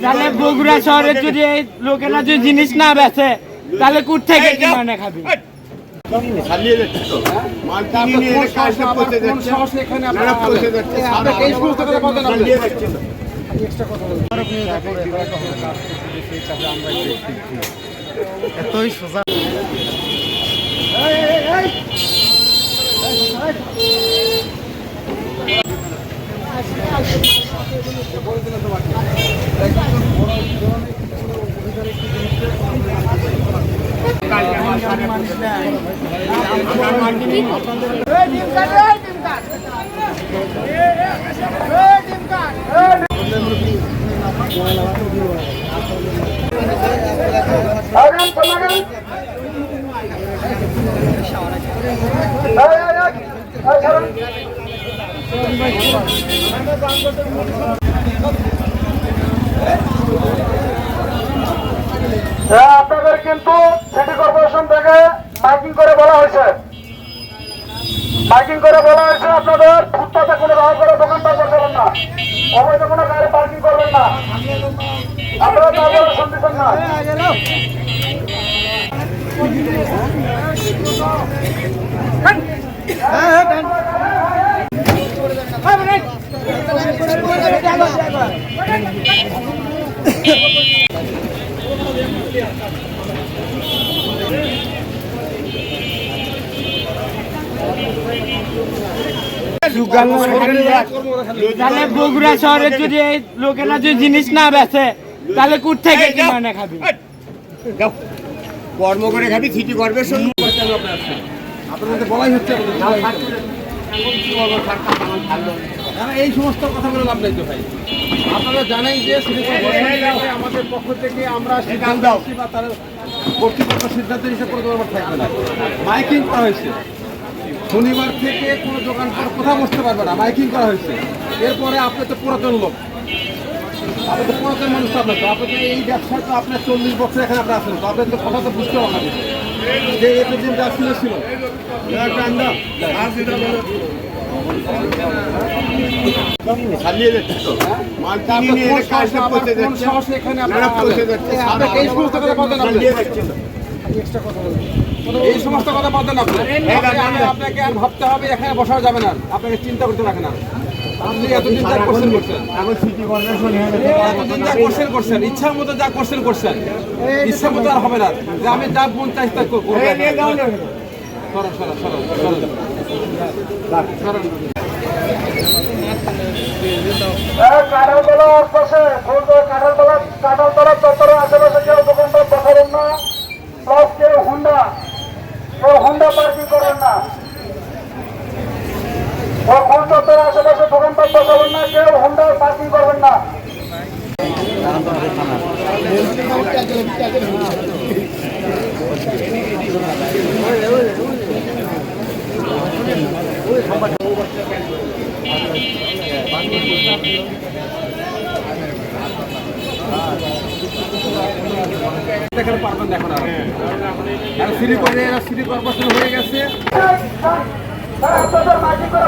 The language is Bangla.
তাহলে বগুড়া শহরে যদি এই লোকেরা যদি জিনিস না বেচে তাহলে কুট থেকে কি মানে খাবি? এতই সোজা আপনাদের কিন্তু সিটি কর্পোরেশন থেকে মাইকিং করে বলা হয়েছে আপনাদের ফুটপাতে কোনো রাহ করে দোকানপাট করবেন না, অবৈধ কোনো গাড়ি পার্কিং করবেন না, আপনারা তাদের শুনতেছেন না। তাহলে বগুড়া শহরে যদি এই লোকেরা যদি জিনিস না বেচে তাহলে কুট থেকে কি মানে খাবি? কর্ম করে খাবি সিটি কর্পোরেশন আপনাদের বলাই হচ্ছে এই সমস্ত কথা বলে লাভ নাই তো ভাই। আপনারা জানেন যে সিটি কর্পোরেশন আমাদের পক্ষ থেকে আমরা সিদ্ধান্ত বা তার কর্তৃপক্ষ সিদ্ধান্ত হিসেবে করে দেওয়ার থাকবে না। মাইকিং করা হয়েছে, শনিবার থেকে কোনো দোকানপাট কোথাও বসতে পারবে না, মাইকিং করা হয়েছে। এরপরে আপনি তো পুরাতন লোক, আপনি তো পুরাতন মানুষ, আপনার তো আপনি এই ব্যবসায় তো আপনার 40 বছর এখানে আপনি আসেন, তো আপনার তো কথা তো বুঝতে হবে না যে এতদিন যা ছিল এই সমস্ত কথা বলতেন আপনাকে আর ভাবতে হবে, এখানে বসা যাবে না, আপনাকে চিন্তা করতে রাখে না। আপনি এতদিন যা কোশ্চেন করছেন ইচ্ছা মতো যা কোশ্চেন করছেন, ইচ্ছা মতো আর হবে না যে আমি যা মন চাই তা করবো। কাঁঠালতলা আশপাশে কাঁঠালতলা চত্বরের আশেপাশে কেউ দোকানপাট বসাবেন না, প্লাস কেউ হুন্ডা পার্কিং করবেন না, কোন চত্বরের আশেপাশে দোকানপাট বসাবেন না, কেউ হুন্ডা পার্কিং করবেন না। দেখাতে পারবেন এখন সিটি কর্পোরেশন হয়ে গেছে। আপনাদের মাইকিং করে